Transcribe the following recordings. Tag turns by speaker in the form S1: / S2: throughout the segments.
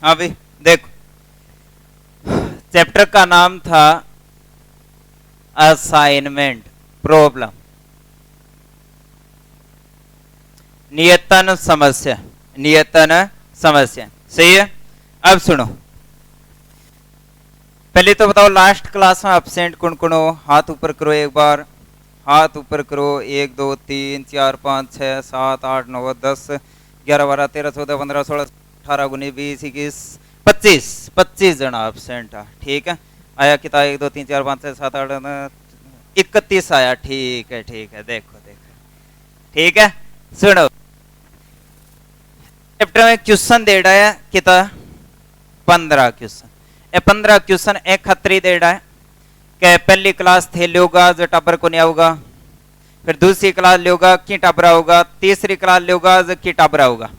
S1: हाँ भाई देखो, चैप्टर का नाम था असाइनमेंट प्रॉब्लम, नियतन समस्या, नियतन समस्या। सही है। अब सुनो, पहले तो बताओ लास्ट क्लास में एब्सेंट कौन कौन हो? हाथ ऊपर करो एक बार, हाथ ऊपर करो। 1 2 3 4 5 6 7 8 9 10 11 12 13 14 15 16 18 19 20 21 25 25 जना एब्सेंट है। ठीक है, आया कितना? 1 2 3 4 5 6 7 8 31 आया। ठीक है ठीक है, देखो देखो, ठीक है। सुनो, चैप्टर में क्वेश्चन दे रहा है कितना? 15 क्वेश्चन। ए 15 क्वेश्चन एक खतरी दे रहा है कि पहली क्लास थे लोगा जो टाबर को नहीं आऊगा, फिर दूसरी क्लास लोगा की टाबरा होगा, तीसरी क्लास लोगा जो की टाबरा होगा।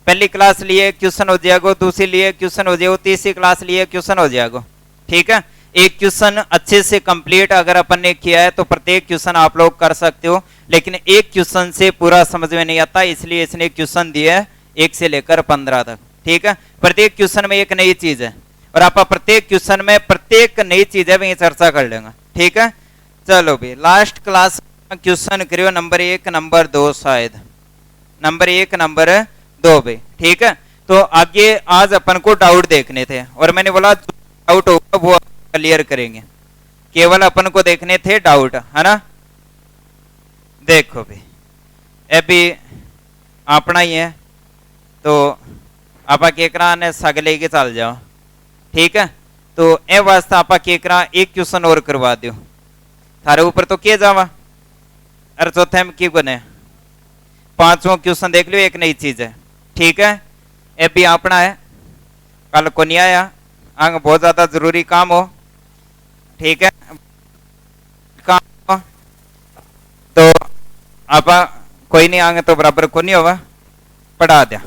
S1: पहली क्लास लिए क्वेश्चन हो जाएगा, दूसरी लिए क्वेश्चन हो जाएगा, तीसरी क्लास लिए क्वेश्चन हो जाएगा। ठीक है, एक क्वेश्चन अच्छे से कंप्लीट अगर अपन ने किया है तो प्रत्येक क्वेश्चन आप लोग कर सकते हो, लेकिन एक क्वेश्चन से पूरा समझ में नहीं आता, इसलिए इसने क्वेश्चन दिए 1 से लेकर 15 तक। ठीक है, प्रत्येक क्वेश्चन में एक नई चीज है और आप प्रत्येक क्वेश्चन में प्रत्येक नई चीज है भी चर्चा कर लेंगे। ठीक है, चलो भी लास्ट क्लास क्वेश्चन करियो नंबर 1 नंबर 2, शायद नंबर 1 नंबर 2 भी। ठीक है, तो आगे आज अपन को डाउट देखने थे और मैंने बोला डाउट होगा वो क्लियर करेंगे, केवल अपन को देखने थे डाउट, है ना। देखो भी अभी अपना ही है तो आप केकरा ने सग लेके चल जाओ। ठीक है, तो ए वास्ते आप केकरा एक क्वेश्चन और करवा दो, थारे ऊपर तो के जावा। अरे चौथे में क्यों बने? 5वां क्वेश्चन देख लो, एक नई चीज है। ठीक है, ए भी अपना है, कल को नहीं आया, आगे बहुत ज्यादा जरूरी काम हो। ठीक है, काम हो तो आप कोई नहीं आगे तो बराबर को नहीं होगा, पढ़ा दिया।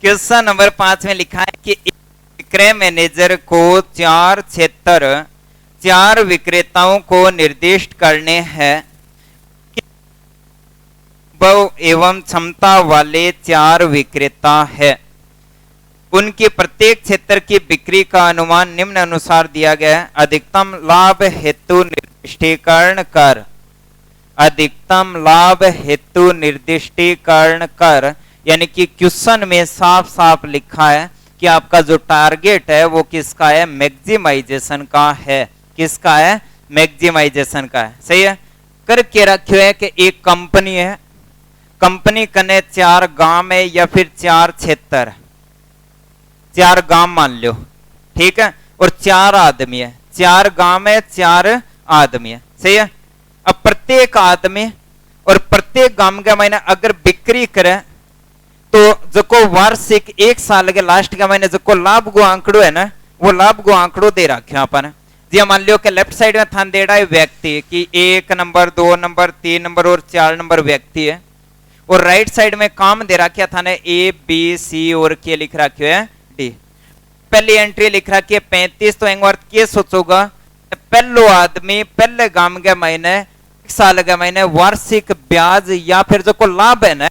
S1: क्वेश्चन नंबर 5 में लिखा है कि विक्रय मैनेजर को 4 क्षेत्र 4 विक्रेताओं को निर्दिष्ट करने हैं, बहु एवं क्षमता वाले 4 विक्रेता है। उनके प्रत्येक क्षेत्र की बिक्री का अनुमान निम्न अनुसार दिया गया है। अधिकतम लाभ हेतु निर्दिष्टीकरण कर, अधिकतम लाभ हेतु निर्दिष्टीकरण कर, यानी कि क्वेश्चन में साफ साफ लिखा है कि आपका जो टारगेट है वो किसका है? मैक्सिमाइजेशन का है। किसका है? मैक्सिमाइजेशन का है। सही है, करके रखियो है कि एक कंपनी है, कंपनी कने 4 गांव है या फिर 4 क्षेत्र, 4 गांव मान लो। ठीक है, और 4 आदमी है, 4 गांव है, 4 आदमी है। सही है, अब प्रत्येक आदमी और प्रत्येक गांव के महीने अगर बिक्री करे तो जो को वार्षिक 1 साल के लास्ट के महीने जो को लाभ गो आंकड़ो है ना, वो लाभ गो आंकड़ो दे रखे अपन। जी मान लियो कि लेफ्ट साइड में थान दे रहा है व्यक्ति कि 1 नंबर 2 नंबर 3 नंबर और 4 नंबर व्यक्ति है, और राइट साइड में काम दे रखा था ए बी सी और के लिख रखे है डी। पहली एंट्री लिख रखी है 35, तो एक बार के सोचोगा पहलो आदमी पहले गांव के महीने 1 साल के महीने वार्षिक ब्याज या फिर जो को लाभ है ना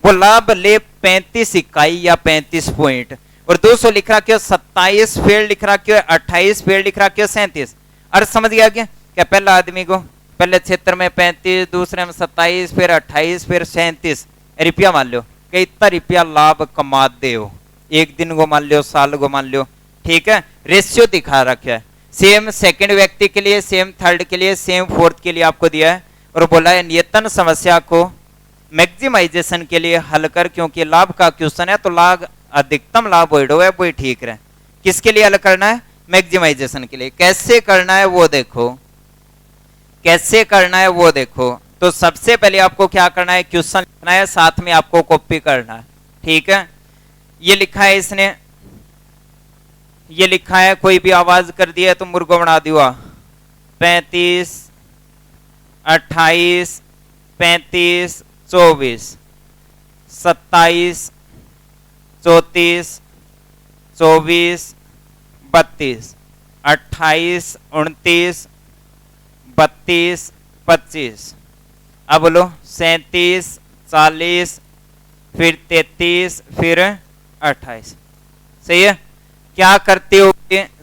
S1: वो लाभ ले 35 इकाई या 35 पॉइंट, और 200 लिख रहा क्यों 27 फेल लिख रहा क्यों 28 फेल लिख रहा क्यों 37। अर्थ समझ गया क्या पहला आदमी को पहले क्षेत्र में 35, दूसरे में 27, फिर 28, फिर 37 रुपया मान लो कि इतना रुपया लाभ कमा दे हो, एक दिन को मान लो, साल को मान लो। ठीक है, रेशियो दिखा रखा है, सेम सेकंड व्यक्ति के लिए, सेम थर्ड के लिए, सेम फोर्थ के लिए आपको दिया है, और बोला है नियतन समस्या को मैक्सिमाइजेशन के लिए हल कर, क्योंकि लाभ का क्वेश्चन है तो लाभ अधिकतम लाभ है वो ठीक रहे। किसके लिए हल करना है? मैक्सिमाइजेशन के लिए। कैसे करना है वो देखो, कैसे करना है वो देखो। तो सबसे पहले आपको क्या करना है? क्वेश्चन लिखना है, साथ में आपको कॉपी करना है। ठीक है, ये लिखा है इसने, ये लिखा है, कोई भी आवाज कर दिया तो मुर्गो बना दिया। 35, 28, 35, 24, 27, 34, 24, 32, 28, 29, 32, 25। अब बोलो 37, 40, फिर 33, फिर 28। सही है। क्या करते हो,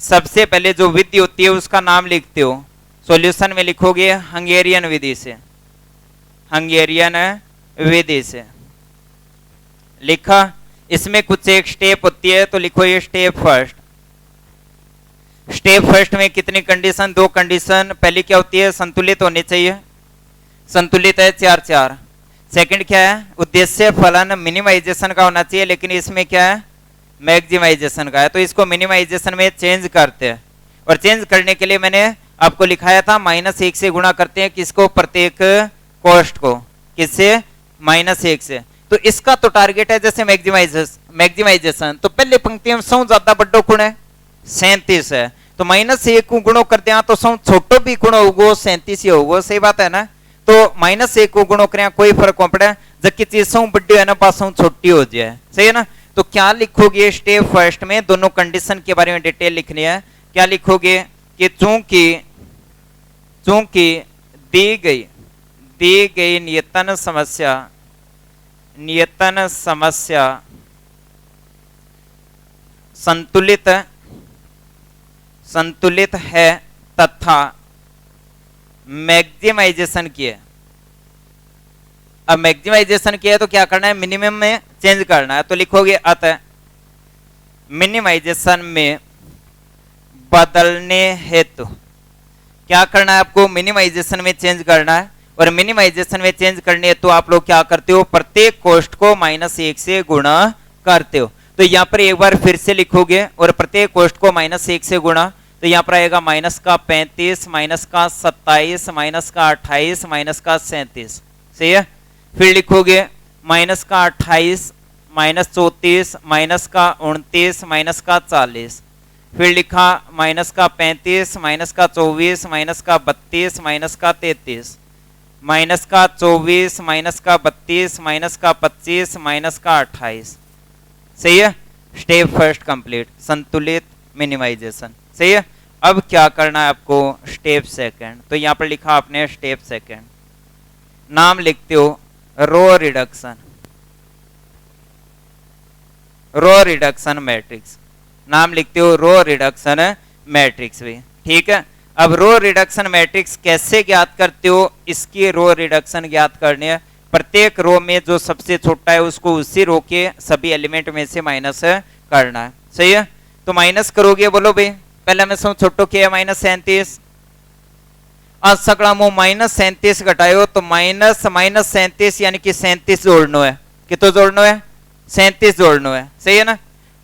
S1: सबसे पहले जो विधि होती है उसका नाम लिखते हो, सॉल्यूशन में लिखोगे हंगेरियन विधि से, हंगेरियन विधि से लिखा। इसमें कुछ एक स्टेप होती है, तो लिखो ये स्टेप फर्स्ट। स्टेप फर्स्ट में कितनी कंडीशन, 2 कंडीशन। पहली क्या होती है, संतुलित होनी चाहिए, संतुलित है 4 4। सेकंड क्या है, उद्देश्य फलन मिनिमाइजेशन का होना चाहिए, लेकिन इसमें क्या है, मैक्सिमाइजेशन का है। तो इसको मिनिमाइजेशन में चेंज करते हैं, और चेंज करने के लिए मैंने आपको लिखाया था -1 से गुणा करते हैं किसको, प्रत्येक कॉस्ट को, किससे, -1 से। तो इसका तो टारगेट है जैसे मैक्सिमाइजेशन। तो पहले पंक्ति में सौ ज्यादा बड़ो गुण है 37 है, तो -1 को गुणो कर दिया तो सौ छोटो भी गुणो होगो 37 ही होगो। सही बात है ना। तो -1 को गुणो करें कोई फर्क कौन पड़े, जबकि चीज सौ बड़ी है ना पास सौ छोटी हो जाए। सही है ना। तो क्या लिखोगे स्टेप फर्स्ट में, दोनों कंडीशन के बारे में डिटेल लिखनी है। क्या लिखोगे कि चूंकि दी गई नियतन समस्या संतुलित है तथा मैक्सिमाइजेशन की है। अब मैक्सिमाइजेशन किया है तो क्या करना है, मिनिमम में चेंज करना है। तो लिखोगे अतः मिनिमाइजेशन में बदलने हेतु क्या करना है, आपको मिनिमाइजेशन में चेंज करना है। और मिनिमाइजेशन में चेंज करने हेतु तो आप लोग क्या करते हो, प्रत्येक कॉस्ट को -1 से गुणा करते हो। तो यहां पर एक बार फिर से लिखोगे, और प्रत्येक कॉस्ट को -1 से गुणा, तो यहां पर आएगा -35, -27, -28, -37। सही है। फिर लिखोगे -28, -34, -29, -40। फिर लिखा -35, -24, -32, -33, -24, -32, -25, -28। सही है। स्टेप फर्स्ट कंप्लीट, संतुलित मिनिमाइजेशन। सही है। अब क्या करना है आपको, स्टेप सेकंड। तो यहां पर लिखा आपने स्टेप सेकंड, नाम लिखते हो रो रिडक्शन मैट्रिक्स, नाम लिखते हो रो रिडक्शन मैट्रिक्स भी। ठीक है। अब रो रिडक्शन मैट्रिक्स कैसे ज्ञात करते हो, इसकी रो रिडक्शन ज्ञात करनी है। प्रत्येक रो में जो सबसे छोटा है उसको उसी रो के सभी एलिमेंट में से माइनस करना है। सही है। तो माइनस करोगे, बोलो भाई पहले मैं सब छोटो के -37, आज सकड़ा मो -37 घटायो तो -37 यानी कि 37 जोड़ना है। कितो जोड़ना है, 37 जोड़ना है। सही है ना।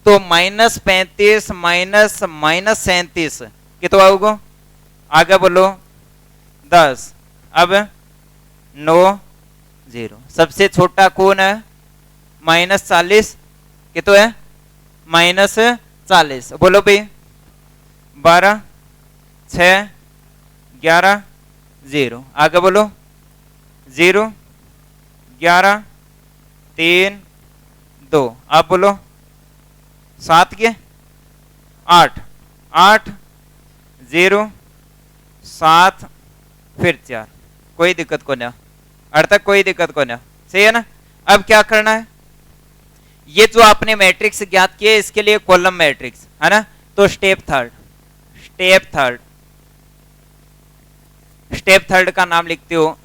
S1: तो -35 -37 कितो आओगे, आगे बोलो 10। अब 9 0, सबसे छोटा कौन है, -40 कितो है, -40। बोलो भाई 12 6 11 0, आगे बोलो 0 11 3 2, आप बोलो 7 के 8 8 0 7 फिर 4। कोई दिक्कत को ना, अर्थ तक कोई दिक्कत को ना। सही है ना। अब क्या करना है, ये जो आपने मैट्रिक्स ज्ञात किए इसके लिए कॉलम मैट्रिक्स है ना। तो स्टेप थर्ड का नाम लिखते हो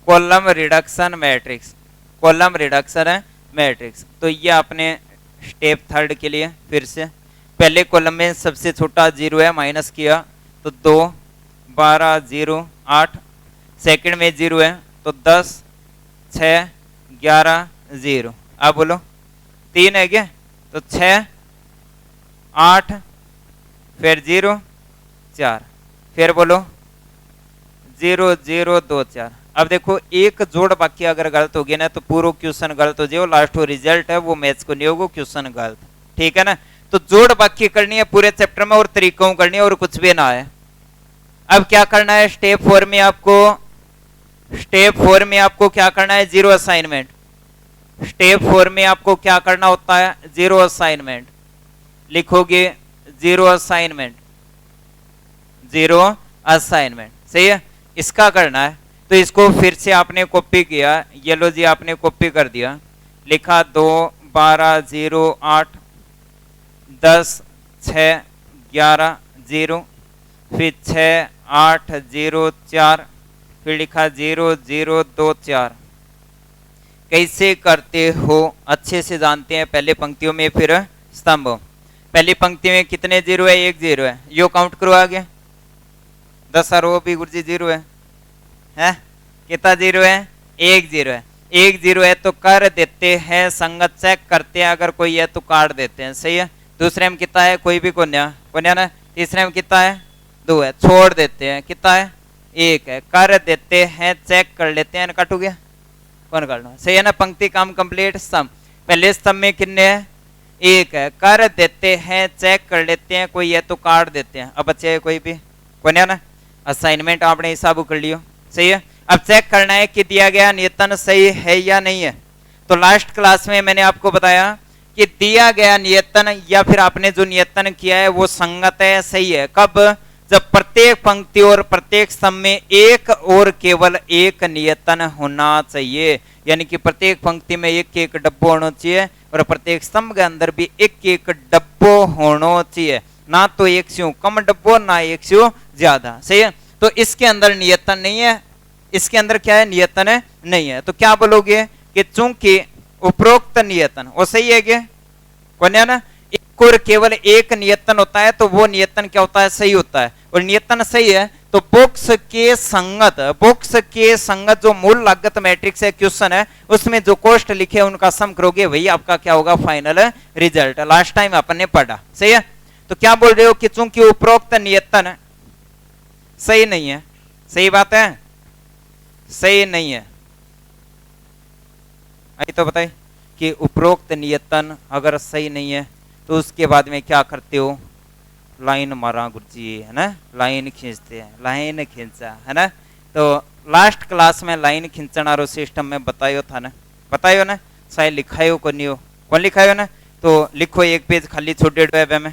S1: column reduction matrix, column reduction है मैट्रिक्स। तो ये आपने स्टेप थर्ड के लिए फिर से पहले कॉलम में सबसे छोटा 0 है, माइनस किया तो 2 12 0 8, सेकंड में 0 है तो 10 6 11 0। अब बोलो 3 है क्या, तो 6 8 फिर 0 4, फिर बोलो 0 0 2 4। अब देखो एक जोड़ बाकी अगर गलत हो गया ना तो पूरा क्वेश्चन गलत हो जाए, लास्ट वो रिजल्ट है वो मैथ्स को नहीं होगा, क्वेश्चन गलत। ठीक है ना। तो जोड़ बाकी करनी है पूरे चैप्टर में और तरीकों करनी है और कुछ भी ना है। अब क्या करना है, स्टेप 4 में आपको क्या करना है, 0 असाइनमेंट। स्टेप 4 में आपको क्या करना होता है, 0 असाइनमेंट। लिखोगे 0 असाइनमेंट, 0 असाइनमेंट। सही है। इसका करना है तो इसको फिर से आपने कॉपी किया, ये लो जी आपने कॉपी कर दिया, लिखा 2 12 0 8 10 6 11 0, फिर 6 8 0 4, फिर लिखा 0 0 2 4। कैसे करते हो अच्छे से जानते हैं। पहले पंक्तियों में फिर स्तंभ। पहली पंक्ति में कितने जीरो है? 1 0 है। यो काउंट करो आगे। 10 रो भी गुरुजी 0 है? कितना 0 है? 1 0 है। 1 0 है तो कर देते हैं, संगत चेक करते हैं, अगर कोई है तो काट देते हैं। सही है। दूसरे में कितना है? कोई भी कोन्या ना। तीसरे में कितना है? 2 है, छोड़ देते हैं। कितना है? 1 है। कर देते हैं, चेक कर लेते हैं। कट हो गया, कौन करना? सही है ना। पंक्ति काम कंप्लीट। स्तंभ, पहले स्तंभ में कितने है? 1 है। कर देते हैं, चेक कर लेते हैं, कोई है तो काट देते हैं। अब बच्चे है कोई भी कोन्या ना। असाइनमेंट आपने हिसाब कर लियो। सही है। अब चेक करना है कि दिया गया नियतन सही है या नहीं है। तो लास्ट क्लास में मैंने आपको बताया कि दिया गया नियतन या फिर आपने जो नियतन किया है वो संगत है, सही है। कब? जब प्रत्येक पंक्ति और प्रत्येक स्तंभ में एक और केवल एक नियतन होना चाहिए, यानी कि प्रत्येक पंक्ति में एक एक डब्बो होना चाहिए और प्रत्येक स्तंभ के अंदर भी एक एक डब्बो होना चाहिए। ना तो एक से कम डब्बो, ना एक से ज्यादा। सही है। तो इसके अंदर नियतन नहीं है। इसके अंदर क्या है? नियतन है नहीं है। तो क्या बोलोगे कि चूंकि उपरोक्त नियतन वो सही है क्या? कौन है ना। एक और केवल एक नियतन होता है तो वो नियतन क्या होता है? सही होता है। और नियतन सही है तो बॉक्स के संगत जो मूल लागत मैट्रिक्स है, क्वेश्चन है, उसमें जो कोष्ट लिखे उनका सम करोगे वही आपका क्या होगा? Final result. लास्ट टाइम अपन ने पढ़ा। सही है। तो क्या बोल रहे हो कि चूंकि उपरोक्त नियतन सही नहीं है। सही बात है, सही नहीं है। आई तो बताइए कि उपरोक्त नियतन अगर सही नहीं है तो उसके बाद में क्या करते हो? लाइन मारा गुरुजी, है ना। लाइन खींचते हैं, लाइन खींचा, है ना। तो लास्ट क्लास में लाइन खींचना रो सिस्टम में बतायो था ना, बतायो ना। शायद लिखायो को नहीं हो, कौन लिखायो ना। तो लिखो, एक पेज खाली छोड़ दो में,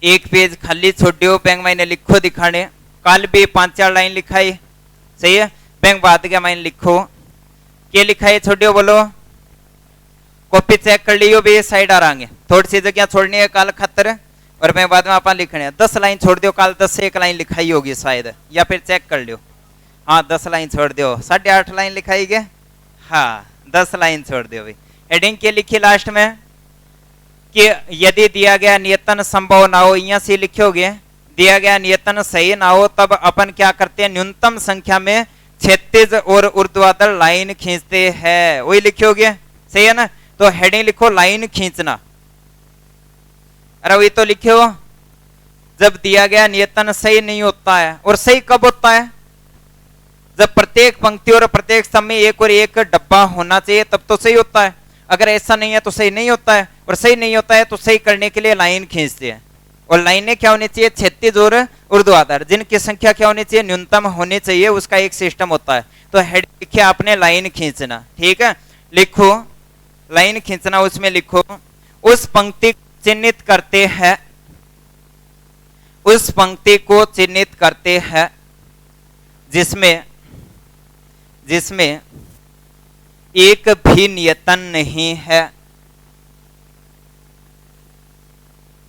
S1: एक पेज खाली छोड़ दो बैंक मैंने लिखो दिखाने। कल भी 5-4 लाइन लिखाई। सही है। बैंक बात क्या मैंने लिखो क्या लिखाई छोड़ियो, बोलो। कॉपी चेक कर लियो भी, साइड आ रहा थोड़ी सी जगह छोड़नी है काल खतर, और मैं बाद में आप लिखने 10 लाइन छोड़ दियो। काल 10 से 1 लाइन लिखाई होगी शायद, या फिर चेक कर लियो। हाँ 10 लाइन छोड़ दियो, 8.5 लाइन लिखाई गए। हाँ 10 लाइन छोड़ दियो भाई। हेडिंग के लिखी लास्ट में कि यदि दिया गया नियतन संभव ना हो, यहाँ से लिखोगे दिया गया नियतन सही ना हो, तब अपन क्या करते हैं? न्यूनतम संख्या में क्षैतिज और ऊर्ध्वाधर लाइन खींचते हैं। वही लिखोगे। सही है ना। तो हेडिंग लिखो लाइन खींचना। अरे वही तो लिखे हो, जब दिया गया नियतन सही नहीं होता है। और सही कब होता है? जब प्रत्येक पंक्ति और प्रत्येक स्तंभ में एक और एक डब्बा होना चाहिए, तब तो सही होता है। अगर ऐसा नहीं है तो सही नहीं होता है। और सही नहीं होता है तो सही करने के लिए लाइन खींचते हैं। और लाइनें क्या होनी चाहिए? क्षैतिज और ऊर्ध्वाधर, जिनकी संख्या क्या होनी चाहिए? न्यूनतम होनी चाहिए। उसका एक सिस्टम होता है। तो हेड लिखे आपने लाइन खींचना। ठीक है, लिखो लाइन खींचना। उसमें लिखो उस पंक्ति चिन्हित करते हैं, उस पंक्ति को चिन्हित करते हैं जिसमें एक भी नियतन नहीं है।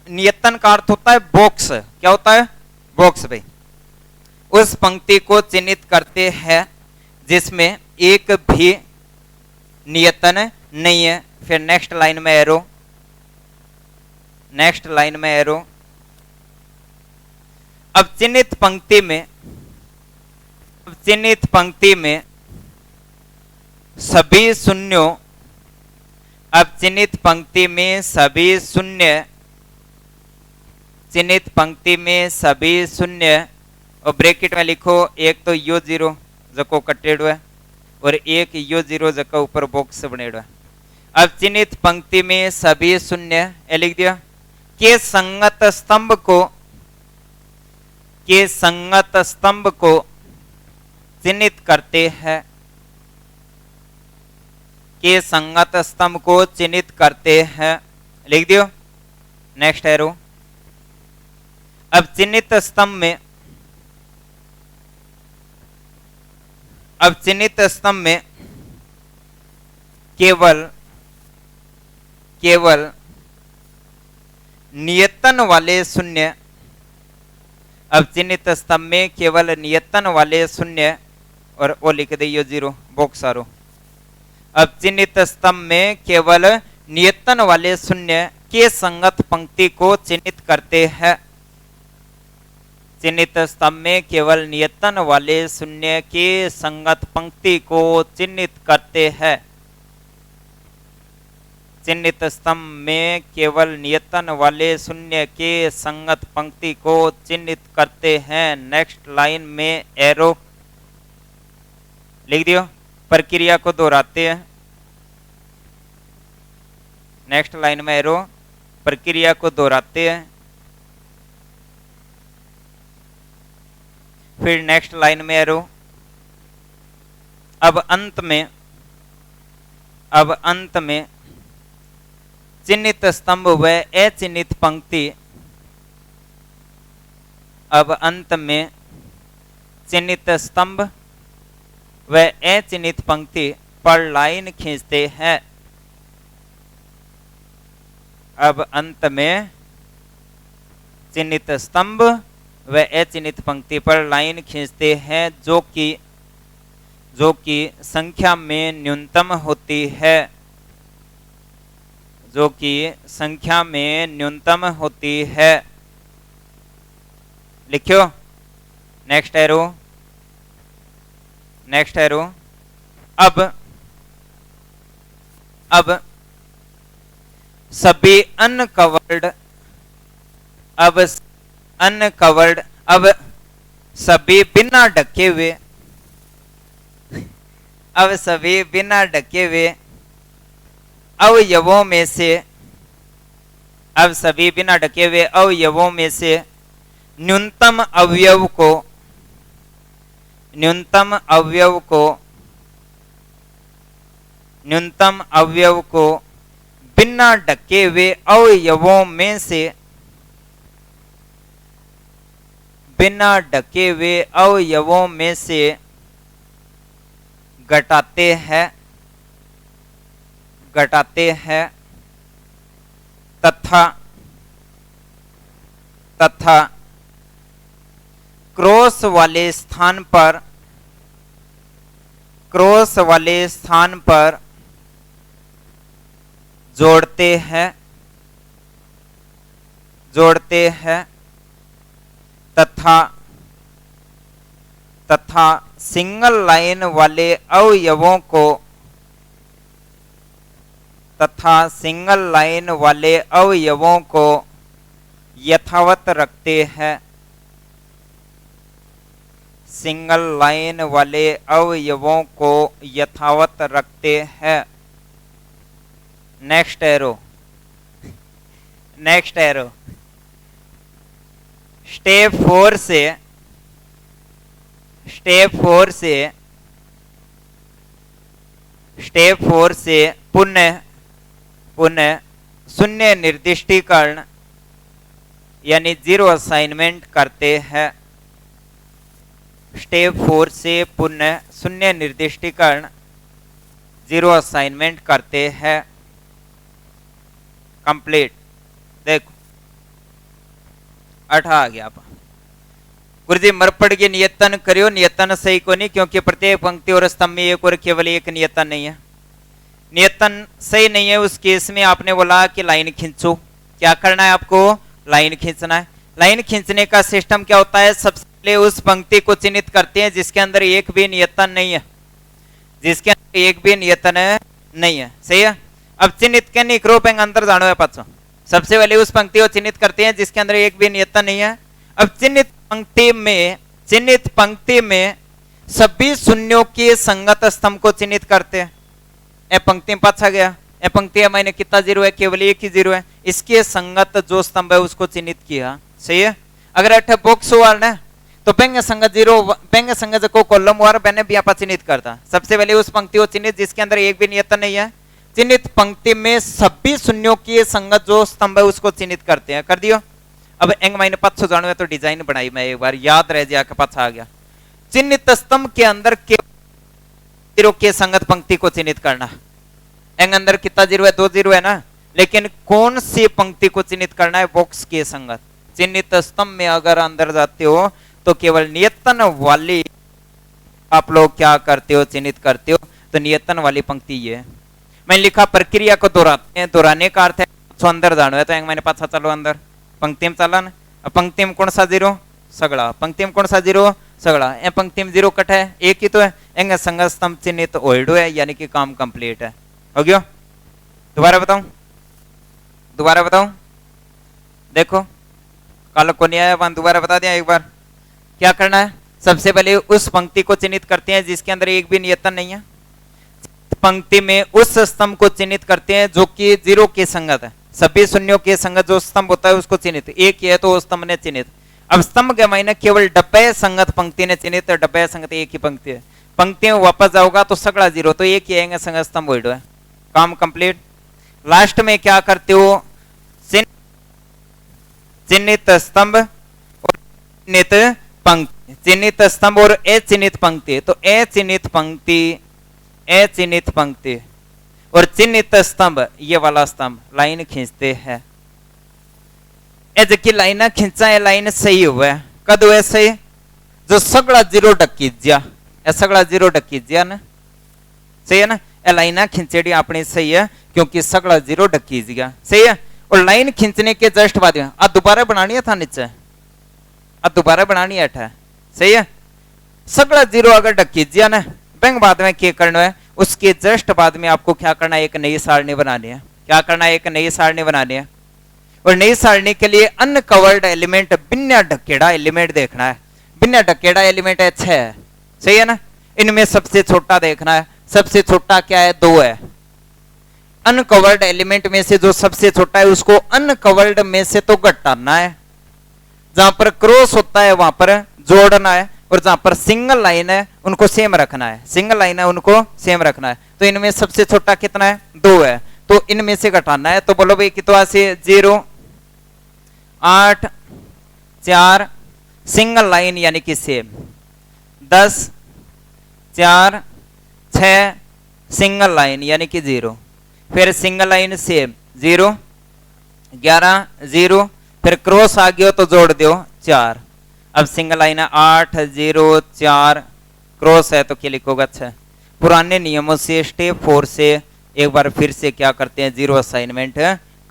S1: नियतन का अर्थ होता है बॉक्स। क्या होता है? बॉक्स भाई। उस पंक्ति को चिन्हित करते हैं जिसमें एक भी नियतन नहीं है। फिर नेक्स्ट लाइन में एरो, नेक्स्ट लाइन में एरो। अब चिन्हित पंक्ति में सभी शून्यों, अब चिन्हित पंक्ति में सभी शून्य, चिन्हित पंक्ति में सभी शून्य, और ब्रैकेट में लिखो एक तो यो 0 जको कटेड़ो है और एक यो 0 जको ऊपर बॉक्स बनेड़ो है। अब चिन्हित पंक्ति में सभी शून्य लिख दिया के संगत स्तंभ को चिन्हित करते हैं, के संगत स्तंभ को चिन्हित करते हैं। लिख दियो। Next arrow. अब चिन्हित स्तंभ में अब चिन्हित स्तंभ में केवल नियतन वाले शून्य, अब चिन्हित स्तंभ में केवल नियतन वाले शून्य, और वो लिख दियो 0 बॉक्स आरो। अब चिन्हित स्तंभ में केवल नियतन वाले शून्य के संगत पंक्ति को चिन्हित करते हैं। चिन्हित स्तंभ में केवल नियतन वाले शून्य के संगत पंक्ति को चिन्हित करते हैं। चिन्हित स्तंभ में केवल नियतन वाले शून्य के संगत पंक्ति को चिन्हित करते हैं। नेक्स्ट लाइन में एरो लिख दियो, प्रक्रिया को दोहराते हैं। नेक्स्ट लाइन में एरो, प्रक्रिया को दोहराते हैं। फिर नेक्स्ट लाइन में एरो। अब अंत में चिन्हित स्तंभ व अचिन्हित पंक्ति, अब अंत में चिन्हित स्तंभ व अचिन्हित पंक्ति पर लाइन खींचते हैं। अब अंत में चिन्हित स्तंभ व अचिन्हित पंक्ति पर लाइन खींचते हैं जो कि संख्या में न्यूनतम होती है, जो कि संख्या में न्यूनतम होती है। लिखियो नेक्स्ट एरो, नेक्स्ट एरो। अब सभी अनकवर्ड, अब सभी बिना ढके हुए, अब सभी बिना ढके हुए अवयवों में से, अब सभी बिना ढके हुए अवयवों में से न्यूनतम अवयव को बिना ढके हुए अवयवों में से, बिना ढके हुए अवयवों में से घटाते हैं तथा क्रॉस वाले स्थान पर जोड़ते हैं तथा सिंगल लाइन वाले अवयवों को यथावत रखते हैं। सिंगल लाइन वाले अवयवों को यथावत रखते हैं। Next arrow, next arrow. Step 4 से पुनः शून्य निर्दिष्टीकरण यानी 0 असाइनमेंट करते हैं। स्टेप 4 से पुनः शून्य निर्दिष्टीकरण 0 असाइनमेंट करते हैं। कंप्लीट। देखो 8 आ गया। गुरुजी मरपड़ के नियतन करियो, नियतन सही को नहीं, क्योंकि प्रत्येक पंक्ति और स्तंभ में एक और केवल एक नियतन नहीं है। नियतन सही नहीं है उस केस में आपने बोला कि लाइन खींचो। क्या करना है आपको? लाइन खींचना है। लाइन खींचने का सिस्टम क्या होता है? सबसे पहले उस पंक्ति को चिन्हित करते हैं जिसके अंदर एक भी नियतन नहीं है, जिसके अंदर एक भी नियतन नहीं है। सही है। अब चिन्हित के नहीं करो पेंग अंदर जानो है पाछो। सबसे पहले उस पंक्ति को चिन्हित करते हैं जिसके अंदर एक भी नियतन नहीं है। अब चिन्हित पंक्ति में सभी शून्यों के संगत स्तंभ को चिन्हित करते हैं। ए पंक्ति में पाछा गया, ए पंक्ति मैंने कितना 0 है? केवल एक ही 0 है। इसके संगत जो स्तंभ है उसको चिन्हित किया। सही है। अगर अठ बॉक्स वार ने तो पेंगे संगत 0 पेंगे संगत को कॉलम वार मैंने भी यहाँ चिन्हित करता। सबसे पहले उस पंक्ति को चिन्हित जिसके अंदर एक भी नियतन नहीं है। चिन्हित पंक्ति में सभी शून्यों के संगत जो स्तंभ है उसको चिन्हित करते हैं। कर दियो। अब एंग मैंने 500 जानो है तो डिजाइन बनाई मैं एक बार, याद रह जाए के पास आ गया। चिन्हित स्तंभ के अंदर जीरो के संगत पंक्ति को चिन्हित करना। एंग अंदर कितना जीरो है? 2 जीरो है ना, लेकिन कौन सी पंक्ति को चिन्हित करना है? बॉक्स के संगत। चिन्हित स्तंभ में अगर अंदर जाते हो तो केवल नियतन वाली आप लोग क्या करते हो? चिन्हित करते हो। तो नियतन वाली पंक्ति ये है। मैंने लिखा प्रक्रिया को दोहराते हैं। दोहराने का अर्थ है तो अंदर जानो है, तो मैंने पाछा चलो अंदर पंक्ति में चला ना। पंक्ति में कौन सा जीरो? सगड़ा। पंक्ति में कौन सा जीरो? सगड़ा। ए पंक्ति में जीरो कट है, एक ही तो है। एंगे संगत स्तंभ चिन्हित ओल्डो है, यानी कि काम कंप्लीट है। हो गया? दोबारा बताऊं? दोबारा बताऊं? देखो कल को नहीं आया, वहां दोबारा बता दिया एक बार। क्या करना है? सबसे पहले उस पंक्ति को चिन्हित करते हैं जिसके अंदर एक भी नियतन नहीं है। पंक्ति में उस स्तंभ को चिन्हित करते हैं जो कि जीरो के संगत है। सभी शून्यों के संगत जो स्तंभ होता है उसको चिन्हित। एक ही है तो उस स्तंभ ने चिन्हित। अब स्तंभ के मायने केवल डब्बे संगत पंक्ति ने चिन्हित। डब्बे संगत एक ही पंक्ति है। पंक्ति में वापस जाओगा तो सगड़ा जीरो, तो एक ही आएंगे संगत स्तंभ वोइड है। काम कंप्लीट। लास्ट में क्या करते हो? चिन्हित स्तंभ और चिन्हित पंक्ति। चिन्हित स्तंभ और अचिन्हित पंक्ति। तो अचिन्हित पंक्ति, अचिन्हित पंक्ति और चिन्हित स्तंभ, ये वाला स्तंभ लाइन खींचते हैं। जबकि लाइन खींचा है, लाइन सही हुआ है। कद हुआ सही? जो सगड़ा जीरो डकी जा, सगड़ा जीरो डकी जा ना, सही है ना। लाइन खींचेड़ी अपनी सही है क्योंकि सगड़ा जीरो डकी गया, सही है। और लाइन खींचने के जस्ट बाद दोबारा बनानी है था नीचे, दोबारा बनानी है था, सही है। सगड़ा जीरो अगर डकी जिया ना, बैंक बाद में क्या करना है? उसके जस्ट बाद में आपको क्या करना है? एक नई सारणी बनानी है। क्या करना है? एक नई सारणी बनानी है। और नई सारणी के लिए अनकवर्ड एलिमेंट, बिना ढकेड़ा एलिमेंट देखना है। बिना ढकेड़ा एलिमेंट है 6 है, सही है ना। इनमें सबसे छोटा देखना है। सबसे छोटा क्या है? 2 है। अनकवर्ड एलिमेंट में से जो सबसे छोटा है उसको अनकवर्ड में से तो घटाना है। जहां पर क्रॉस होता है वहां पर जोड़ना है, और जहां पर सिंगल लाइन है उनको सेम रखना है। सिंगल लाइन है उनको सेम रखना है। तो इनमें सबसे छोटा कितना है? 2 है। तो इनमें से घटाना है। तो बोलो भाई कितना से? 0 8 4 सिंगल लाइन यानी कि सेम, 10 4 6 सिंगल लाइन यानी कि 0, फिर सिंगल लाइन सेम 0 11 0, फिर क्रॉस आ गया तो जोड़ दो 4। अब सिंगल लाइन है 8 0 4, क्रॉस है तो क्या लिखोगे? अच्छा, पुराने नियमों से स्टेप 4 से एक बार फिर से क्या करते हैं? 0 असाइनमेंट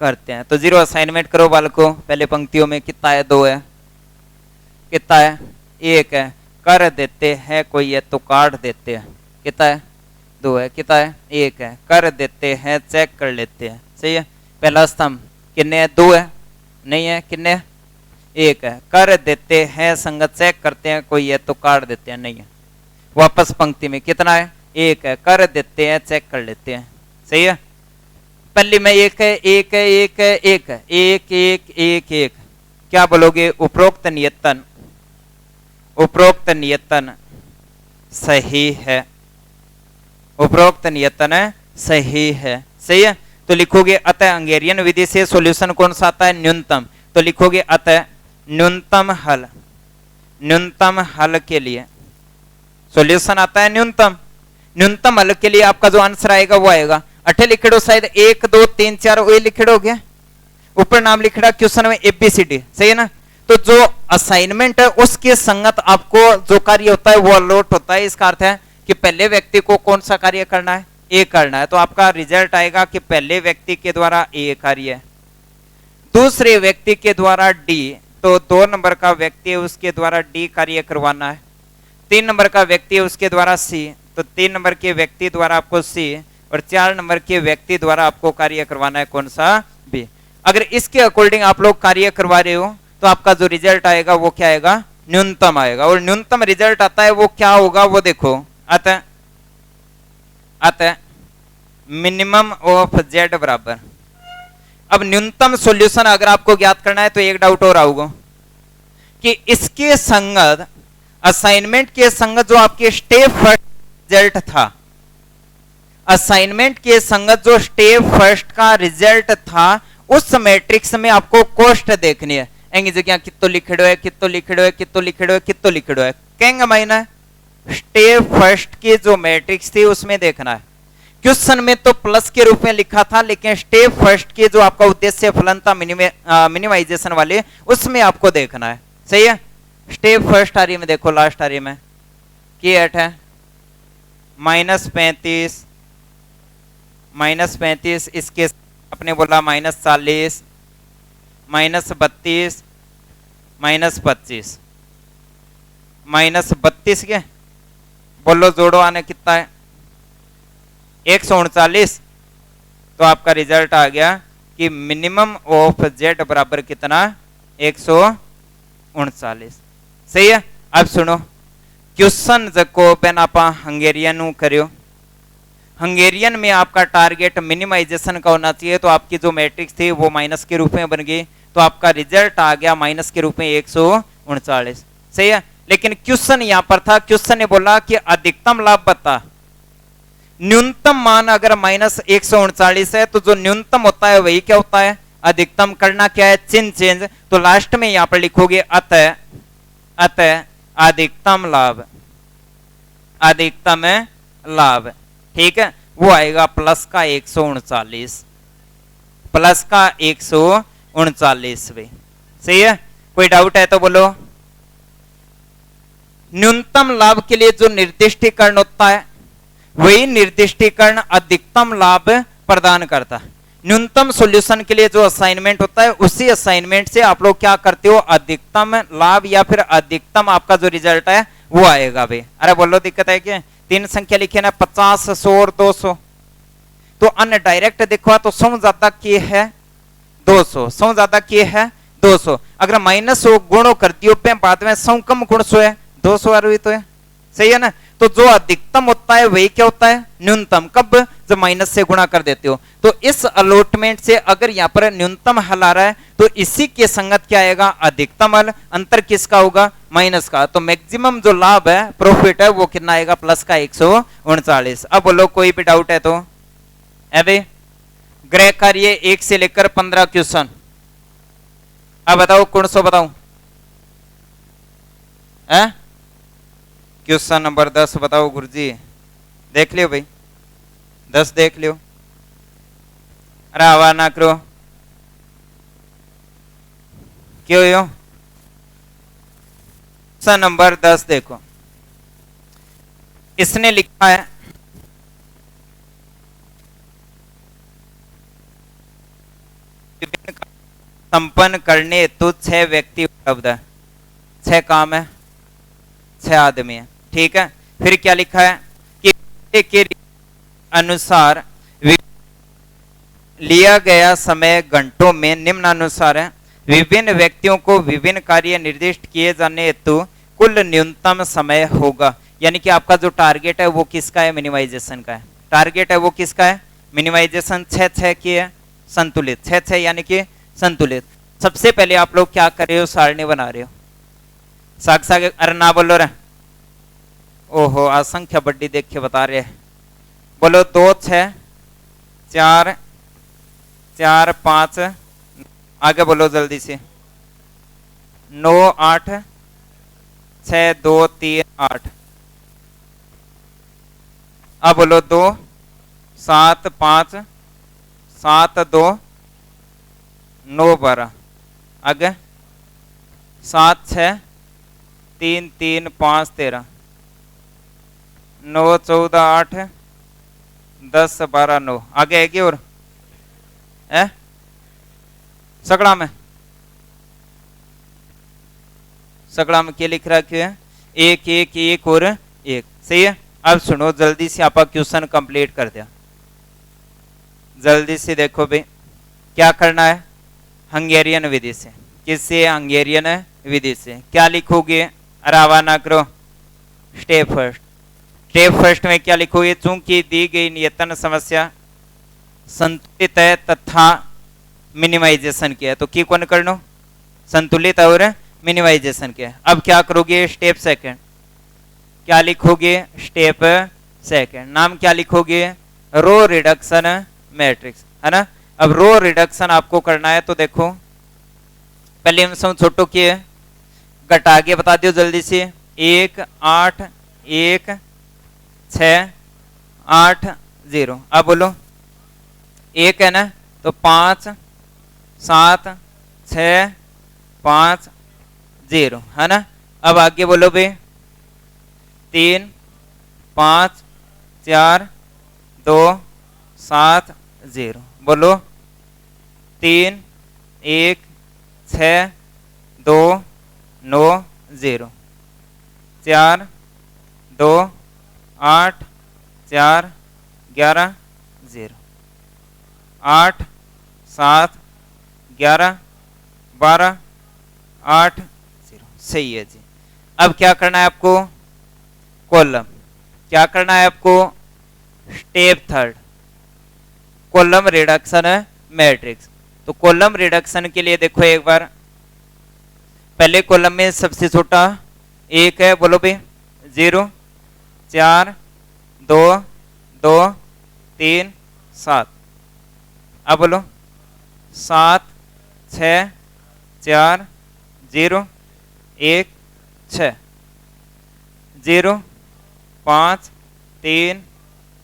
S1: करते हैं। तो 0 असाइनमेंट करो बालकों। पहले पंक्तियों में कितना है? 2 है। कितना है? 1 है। कर देते हैं कोई है तो काट देते हैं। कितना है? 2 है। कितना है? 1 है। कर देते हैं, चेक कर लेते हैं, सही है। पहला स्तंभ कितने है? 2 है। नहीं है, कितने? 1 है। कर देते हैं संगत चेक करते हैं, कोई है तो काट देते हैं, नहीं है। वापस पंक्ति में कितना है? 1 है। कर देते हैं, चेक कर लेते हैं, सही है। पहली में 1 है 1 है 1 है 1 है 1 1 1 1। क्या बोलोगे? उपरोक्त नियतन, उपरोक्त नियतन सही है। उपरोक्त नियतन सही है, सही है। तो लिखोगे अतः हंगेरियन विधि से सॉल्यूशन कौन सा आता है? न्यूनतम। तो लिखोगे अतः न्यूनतम हल, न्यूनतम हल के लिए सॉल्यूशन आता है न्यूनतम। न्यूनतम हल के लिए आपका जो आंसर आएगा वो आएगा 8 लिखड़ो, शायद 1 2 3 4 वो लिखड़ो गया, ऊपर नाम लिखड़ा क्वेश्चन में ABCD, सही है ना। तो जो असाइनमेंट है उसके संगत आपको जो कार्य होता है वो अलॉट होता है। इसका अर्थ है कि पहले व्यक्ति को कौन सा कार्य करना है? A करना है। तो आपका रिजल्ट आएगा कि पहले व्यक्ति के द्वारा A कार्य, दूसरे व्यक्ति के द्वारा D, तो 2 नंबर का व्यक्ति है उसके द्वारा D कार्य करवाना है। 3 नंबर का व्यक्ति है उसके द्वारा C, तो 3 नंबर के व्यक्ति द्वारा आपको C, और 4 नंबर के व्यक्ति द्वारा आपको कार्य करवाना है कौन सा? B। अगर इसके अकॉर्डिंग आप लोग कार्य करवा रहे हो तो आपका जो रिजल्ट आएगा वो क्या आएगा? न्यूनतम आएगा। और न्यूनतम रिजल्ट आता है वो क्या होगा? वो देखो, अतः अतः मिनिमम ऑफ Z बराबर। अब न्यूनतम सॉल्यूशन अगर आपको ज्ञात करना है तो एक डाउट और आऊगा कि इसके संगत, असाइनमेंट के संगत जो आपके स्टेप फर्स्ट रिजल्ट था, असाइनमेंट के संगत जो स्टेप फर्स्ट का रिजल्ट था, उस मैट्रिक्स में आपको कॉस्ट देखनी है। एंगी जगह कितो लिखड़ो है, कितो लिखड़ो है, कितो लिखड़ो है, कितो लिखड़ो है, कहेंगे मायना है स्टेप फर्स्ट की जो मैट्रिक्स थी उसमें देखना है। क्वेश्चन में तो प्लस के रूप में लिखा था, लेकिन स्टेप फर्स्ट की जो आपका उद्देश्य फलन था मिनिमाइजेशन वाले, उसमें आपको देखना है। सही है। स्टेप फर्स्ट आ रही में देखो, लास्ट आ रही में की 8 है -35 -35, इसके अपने बोला -40 -32 -25 -32 के बोलो जोड़ो आने कितना है 139। तो आपका रिजल्ट आ गया कि मिनिमम ऑफ जेड बराबर कितना 139। सही है। अब सुनो क्वेश्चन जको पेन आप हंगेरियन करो, हंगेरियन में आपका टारगेट मिनिमाइजेशन का होना चाहिए, तो आपकी जो मैट्रिक्स थी वो माइनस के रूप में बन गई, तो आपका रिजल्ट आ गया माइनस के रूप में 139। सही है। लेकिन क्वेश्चन यहां पर था, क्वेश्चन ने बोला कि अधिकतम लाभ बता, न्यूनतम मान अगर -139 है तो जो न्यूनतम होता है वही क्या होता है अधिकतम। करना क्या है चिन्ह चेंज, तो लास्ट में यहां पर लिखोगे अतः अधिकतम लाभ, अधिकतम लाभ। ठीक है, वो आएगा प्लस का 139, प्लस का 139 भाई। सही है। कोई डाउट है तो बोलो। न्यूनतम लाभ के लिए जो निर्दिष्टीकरण होता है वही निर्दिष्टीकरण अधिकतम लाभ प्रदान करता है। न्यूनतम सॉल्यूशन के लिए जो असाइनमेंट होता है उसी असाइनमेंट से आप लोग क्या करते हो अधिकतम लाभ या फिर अधिकतम आपका जो रिजल्ट है वो आएगा भाई। अरे बोलो दिक्कत है क्या। 3 संख्या लिखे ना 50, 100 और 200, तो अन्य डायरेक्ट देखो तो 100 ज्यादा किए है 200, 100 ज्यादा किए है 200, अगर -100 गुणो कर दियो पे बाद में 100 कम गुण 100 है 200 आ रही तो है। सही है ना। तो जो अधिकतम होता है वही क्या होता है न्यूनतम, कब जब माइनस से गुणा कर देते हो। तो इस अलॉटमेंट से अगर यहाँ पर न्यूनतम हल आ रहा है तो इसी के संगत क्या आएगा अधिकतम हल, अंतर किसका होगा माइनस का। तो मैक्सिमम जो लाभ है प्रॉफिट है वो कितना आएगा प्लस का 139। अब बोलो कोई भी डाउट है तो। अबे गृह कार्य 1 से लेकर 15 क्वेश्चन, अब बताओ कौन सो बताऊं। क्वेश्चन नंबर 10 बताओ गुरुजी। देख लियो भाई 10 देख लियो। अरे आवाज ना करो क्यों यो। क्वेश्चन नंबर 10 देखो, इसने लिखा है संपन्न करने हेतु 6 व्यक्ति उपलब्ध है, 6 काम है, 6 आदमी है। ठीक है। फिर क्या लिखा है कि के अनुसार लिया गया समय घंटों में निम्नानुसार है। विभिन्न व्यक्तियों को विभिन्न कार्य निर्दिष्ट किए जाने हेतु कुल न्यूनतम समय होगा। यानी कि आपका जो टारगेट है वो किसका है मिनिमाइजेशन का है। टारगेट है वो किसका है मिनिमाइजेशन। 6 की है संतुलित, 6 यानी कि संतुलित। सबसे पहले आप लोग क्या कर रहे हो सारणी बना रहे हो। साग साग अरे ना बोलो रे, ओहो असंख्य बड्डी देख के बता रहे हैं। बोलो 2 6 4 4 5, आगे बोलो जल्दी से 9 8 6 2 3 8। अब बोलो 2 7 5 7 2 9 12, आगे 7 6 3 3 5 13, 9 14 8 10 12 9, आगे है कि और है सगड़ा में, सगड़ा में क्या लिख रखा है 1 1 1 और 1। सही है। अब सुनो जल्दी से आप क्वेश्चन कंप्लीट कर दिया। जल्दी से देखो भाई क्या करना है हंगेरियन विधि से। किससे हंगेरियन विधि से। क्या लिखोगे अरावा ना करो। स्टेप फर्स्ट, स्टेप फर्स्ट में क्या लिखोगे चूंकि दी गई नियतन समस्या संतुलित है तथा मिनिमाइजेशन किया है, तो की कौन करनो संतुलित और मिनिमाइजेशन किया है। अब क्या करोगे स्टेप सेकंड, क्या लिखोगे स्टेप सेकंड, नाम क्या लिखोगे रो रिडक्शन मैट्रिक्स, है ना। अब रो रिडक्शन आपको करना है तो देखो पहले हम सब छोटो किए घटा के बता दियो जल्दी से 1 8 1 6 8 0। अब बोलो 1 है ना, तो 5 7 6 5 0 है ना। अब आगे बोलो भाई 3 5 4 2 7 0। बोलो 3 1 6 2 9 0 4 2 8 4 11 0 8 7 11 12 8 0। सही है जी। अब क्या करना है आपको, कॉलम। क्या करना है आपको, step third, column reduction matrix. तो कॉलम रिडक्शन के लिए देखो एक बार, पहले कॉलम में सबसे छोटा 1 है, बोलो भाई 0 4 2 2 3 7। अब बोलो 7 6 4 0 1 6 0 5 3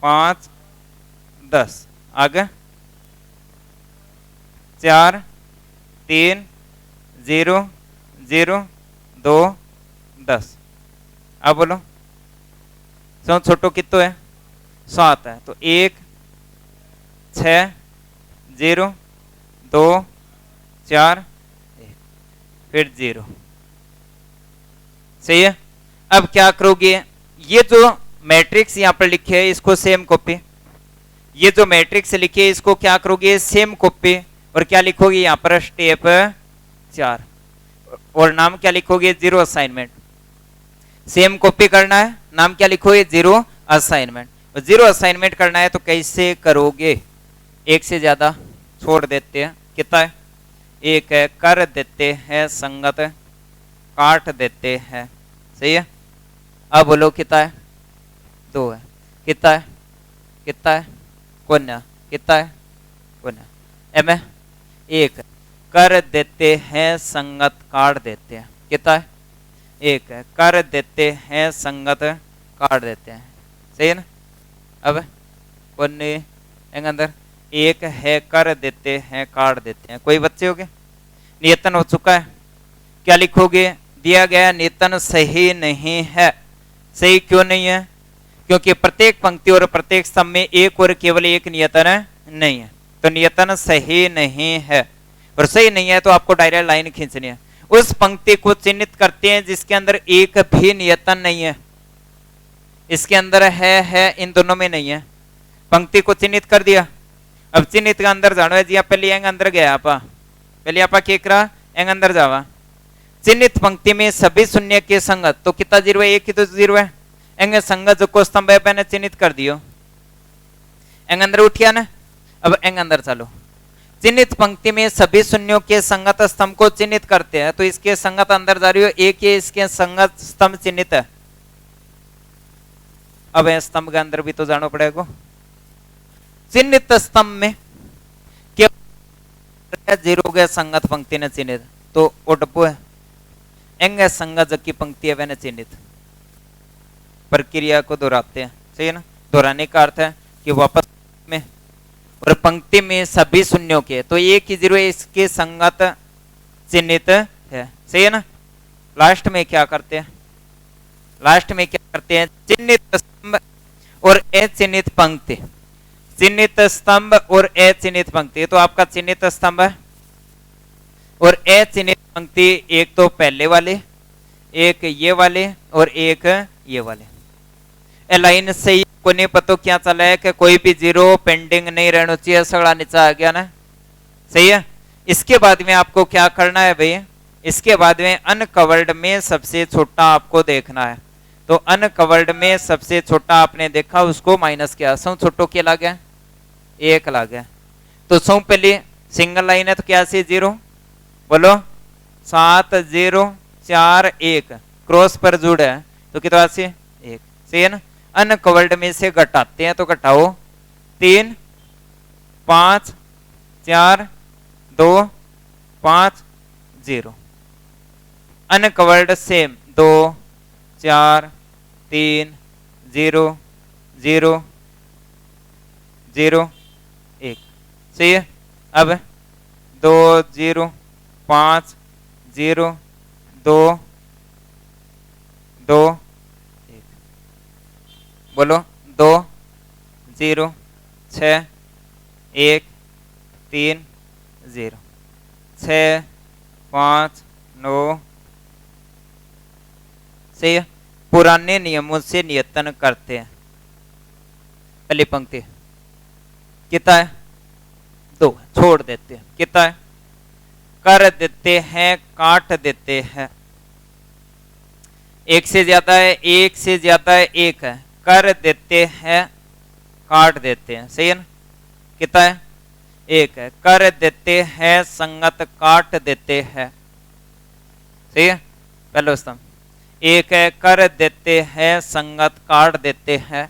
S1: 5 10। आगे 4 3 0 0 2 10। अब बोलो सब छोटो कितो है, 7 है, तो 1 6 0 2 4 1 फिर 0। सही है। अब क्या करोगे, ये जो मैट्रिक्स यहां पर लिखे है इसको सेम कॉपी, ये जो मैट्रिक्स लिखे है इसको क्या करोगे, सेम कॉपी, और क्या लिखोगे यहां पर स्टेप 4, और नाम क्या लिखोगे, 0 असाइनमेंट। सेम कॉपी करना है, नाम क्या लिखोगे, 0 असाइनमेंट। और 0 असाइनमेंट करना है तो कैसे करोगे, एक से ज्यादा छोड़ देते हैं, कितना है, 1 है, कर देते हैं संगत, काट देते हैं। सही है। अब बोलो कितना है, 2 है, कितना है, कितना है, कोन्या, कितना है, कोन्या, एम है 1 है, कर देते हैं संगत, काट देते हैं, कितना है, 1 है, कर देते हैं संगत, काट देते हैं। सही है ना। अब कोन्ने अंदर 1 है, कर देते हैं, काट देते हैं। कोई बच्चे हो गए, नियतन हो चुका है। क्या लिखोगे, दिया गया नियतन सही नहीं है। सही क्यों नहीं है, क्योंकि प्रत्येक पंक्ति और प्रत्येक स्तंभ में एक और केवल एक नियतन नहीं है, तो नियतन सही नहीं है। और सही नहीं है तो आपको डायरेक्ट लाइन खींचनी है, उस पंक्ति को चिन्हित करते हैं जिसके अंदर एक भी नियतन नहीं है। इसके अंदर है, इन दोनों में नहीं है। पंक्ति को चिन्हित कर दिया, अब चिन्हित का अंदर जानो है जी। पहले एंग अंदर गया आपा, पहले आपा केकरा एंग अंदर जावा। चिन्हित पंक्ति में सभी शून्य के संगत, तो कितना 0 है, 1 ही तो 0 है। एंग संगत जो को स्तंभ है मैंने चिन्हित कर दियो, एंग अंदर उठिया ना। अब एंग अंदर चलो, चिन्हित पंक्ति में सभी शून्यों के संगत स्तंभ को चिन्हित करते हैं, तो इसके संगत अंदर जा रही हो, एक ही इसके संगत स्तंभ चिन्हित है। अब स्तंभ के अंदर भी तो जाना पड़ेगा। चिन्हित स्तंभ में केवल 0 के संगत पंक्ति ने चिन्हित, तो वो डब्बो है। एंग संगत की पंक्ति है वह चिन्हित, प्रक्रिया को दोहराते हैं। सही है ना। दोहराने का अर्थ है कि वापस में, और पंक्ति में सभी शून्यों के, तो एक ही 0 इसके संगत चिन्हित है। सही है ना। लास्ट में क्या करते हैं, लास्ट में क्या करते हैं, चिन्हित स्तंभ और अचिन्हित पंक्ति, चिन्हित स्तंभ और अचिन्हित पंक्ति। तो आपका चिन्हित स्तंभ है और अचिन्हित पंक्ति, एक तो पहले वाले, एक ये वाले और एक ये वाले। लाइन सही को नहीं पता क्या चला है कि कोई भी 0 पेंडिंग नहीं रहना चाहिए, सगड़ा नीचा आ गया ना। सही है। इसके बाद में आपको क्या करना है भाई, इसके बाद में अनकवर्ड में सबसे छोटा आपको देखना है। तो अनकवर्ड में सबसे छोटा आपने देखा, उसको माइनस किया, सौ छोटो क्या ला गया, 1 ला गया। तो सौ पहले सिंगल लाइन है तो क्या से 0, बोलो 7 0 4 1, क्रॉस पर जुड़ है तो कितना से 1। सही है ना। अनकवर्ड में से घटाते हैं तो घटाओ, 3 5 4 2 5 0। Uncovered same 2 4 3 0 0 0 1। सही है। अब 2 0 5 0 2 2 1। बोलो 2 0 6 1 3 0 6 5 9। सही है। पुराने नियमों से नियतन करते हैं। पहली पंक्ति कितना है? 2। छोड़ देते हैं। कितना है? कर देते हैं, काट देते हैं। एक से ज्यादा है, एक से ज्यादा है, एक है। कर देते हैं, काट देते हैं। सही है ना? कितना है? एक है। कर देते हैं संगत काट देते हैं। सही है। पहले स्तंभ एक है, कर देते हैं संगत काट देते हैं।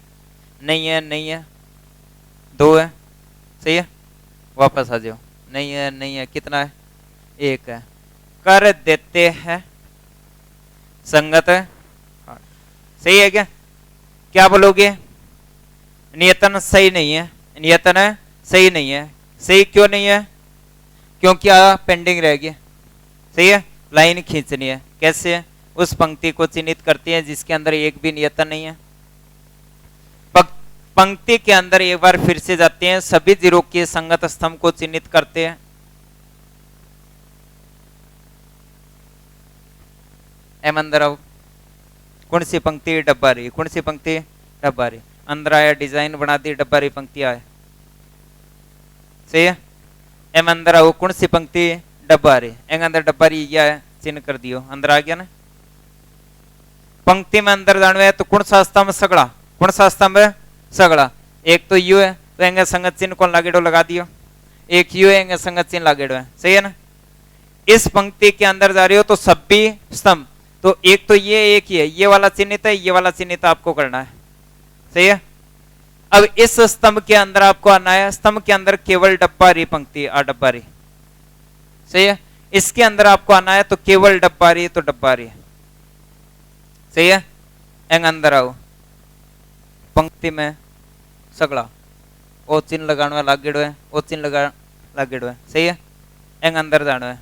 S1: नहीं है, नहीं है। 2 है। सही है। वापस आ जाओ। नहीं है, नहीं है। कितना है? 1 है। कर देते हैं संगत है। सही है क्या? क्या बोलोगे? नियतन सही नहीं है। नियतन है सही नहीं है। सही क्यों नहीं है? क्योंकि पेंडिंग रह गया। सही है। लाइन खींचनी है। कैसे है? उस पंक्ति को चिन्हित करती है जिसके अंदर एक भी नियतन नहीं है। पंक्ति के अंदर एक बार फिर से जाते हैं, सभी जीरो के संगत स्तंभ को चिन्हित करते हैं। एम अंदर आओ। कौन सी पंक्ति? डब्बा रही। कौन सी पंक्ति? डब्बा रही। अंदर आया, डिजाइन बना दी, डब्बा रही पंक्ति आए। सही है। एम अंदर आओ। कौन सी पंक्ति? डब्बा रही। एंग अंदर डब्बा रही है, चिन्ह कर दियो। अंदर आ गया ना। पंक्ति में अंदर जानो है तो कौन सा स्तंभ? सगड़ा। कौन सा स्तंभ है? सगड़ा। एक तो यू है तो एंगे संगत चिन्ह कौन लागेड़ो लगा दियो। एक यू है, एंगे संगत चिन्ह लागेड़ो है। सही है ना। इस पंक्ति के अंदर जा रहे हो तो सभी स्तंभ, तो एक तो ये, एक ही है। ये वाला चिन्हित है, ये वाला चिन्हित आपको करना है। सही है। अब इस स्तंभ के अंदर आपको आना है। स्तंभ के अंदर केवल डब्बा रही पंक्ति, डब्बा रही। सही है। इसके अंदर आपको आना है तो केवल डब्बा रही, तो डब्बा रही। सही है। एंग अंदर आओ। पंक्ति में सगड़ा ओ चिन्ह लगाने लागेड़ो है, ओ चिन्ह लगा लागेड़ो है। सही है। एंग अंदर जानो है।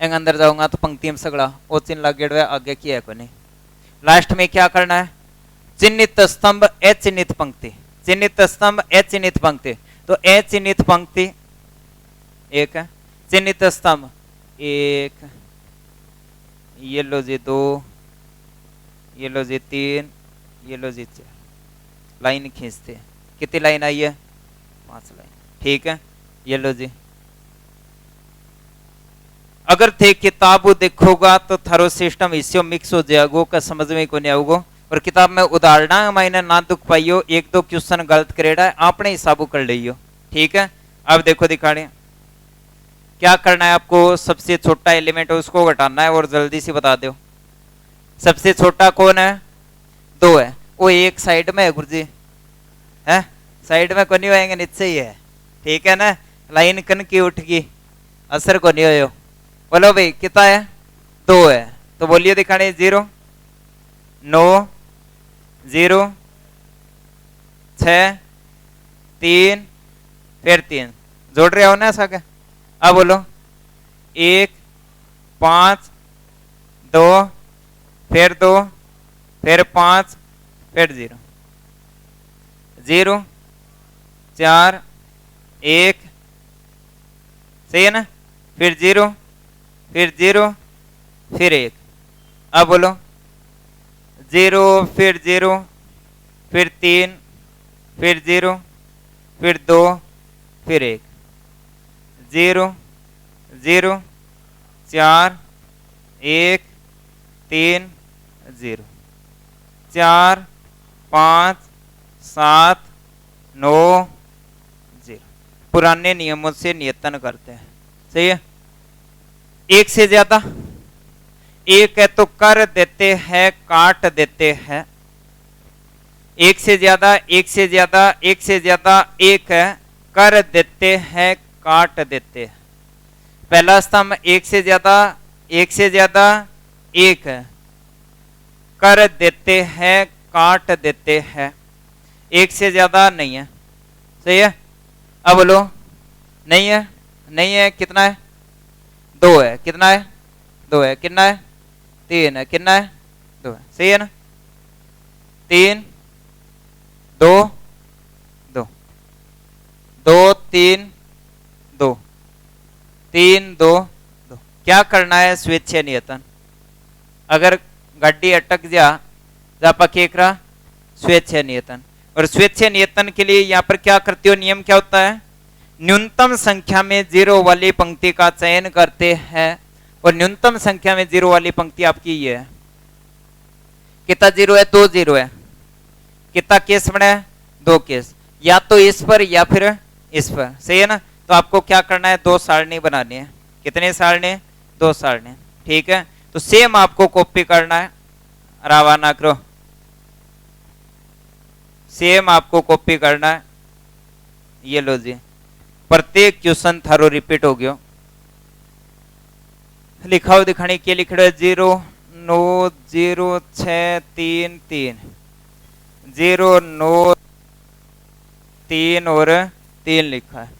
S1: एंग अंदर जाऊंगा तो पंक्ति में सगड़ा ओ चिन्ह लागेड़ो है, आगे की है को नहीं। लास्ट में क्या करना है? चिन्हित स्तंभ अचिन्हित पंक्ति। चिन्हित स्तंभ अचिन्हित पंक्ति। तो अचिन्हित पंक्ति एक है, चिन्हित स्तंभ एक, ये लो जी 2, ये लो जी 3, ये लो जी 4। लाइन खींचते। कितनी लाइन आई है? 5 लाइन। ठीक है। ये लो जी। अगर थे किताब देखोगा तो थारो सिस्टम इससे मिक्स हो जाएगो का समझ में को नहीं आओगो। और किताब में उदाहरण मैंने ना दुख पाइयो, 1-2 क्वेश्चन गलत करेड़ा है, आपने हिसाब कर लियो। ठीक है। अब देखो दिखाने क्या करना है आपको। सबसे छोटा एलिमेंट है उसको घटाना है और जल्दी से बता दो। सबसे छोटा कौन है? 2 है। वो एक साइड में है गुरुजी, है साइड में को नहीं होएंगे, नीचे ही है। ठीक है ना। लाइन कन की उठ गई, असर को नहीं हो। बोलो भाई कितना है? 2 है। तो बोलिए दिखाने 0 9 0 6 3 फिर 3 जोड़ रहे हो ना ऐसा क्या? अब बोलो 1 5 2 फिर 2 फिर 5 फिर 0 0 4 1। सही है ना। फिर 0 फिर 0 फिर 1। अब बोलो 0 फिर 0 फिर 3 फिर 0 फिर 2 फिर 1। 0 0 4 1 3 0 4 5 7 9 0। पुराने नियमों से नियतन करते हैं। सही है। एक से ज्यादा, एक है तो कर देते हैं, काट देते हैं। एक से ज्यादा, एक से ज्यादा, एक से ज्यादा, एक है, कर देते हैं, काट देते हैं। पहला स्तंभ एक से ज्यादा, एक से ज्यादा, एक है, कर देते हैं, काट देते हैं। एक से ज्यादा नहीं है, सही है। अब बोलो, नहीं है, नहीं है, कितना है? दो है, कितना है? दो है, कितना है? तीन है, कितना है? दो है, सही है ना। तीन दो दो, दो तीन दो, तीन दो दो। क्या करना है? स्वेच्छा नियतन। अगर गाड़ी अटक जा पकेकरा स्वेच्छा नियतन। और स्वेच्छा नियतन के लिए यहाँ पर क्या करते हो? नियम क्या होता है? न्यूनतम संख्या में जीरो वाली पंक्ति का चयन करते हैं। और न्यूनतम संख्या में जीरो वाली पंक्ति आपकी ये है। कितना जीरो है? दो जीरो है। कितना केस बना है? दो केस, या तो इस पर या फिर इस पर, सही है ना। तो आपको क्या करना है? दो सारणी बनानी है। कितने सारणी? दो सारणी, ठीक है। तो सेम आपको कॉपी करना है, रवाना करो। सेम आपको कॉपी करना है। ये लो जी, प्रत्येक क्वेश्चन थारो रिपीट हो गयो। लिखाओ दिखाने के लिख रहे 09 0633 09 3 और 3 लिखा है,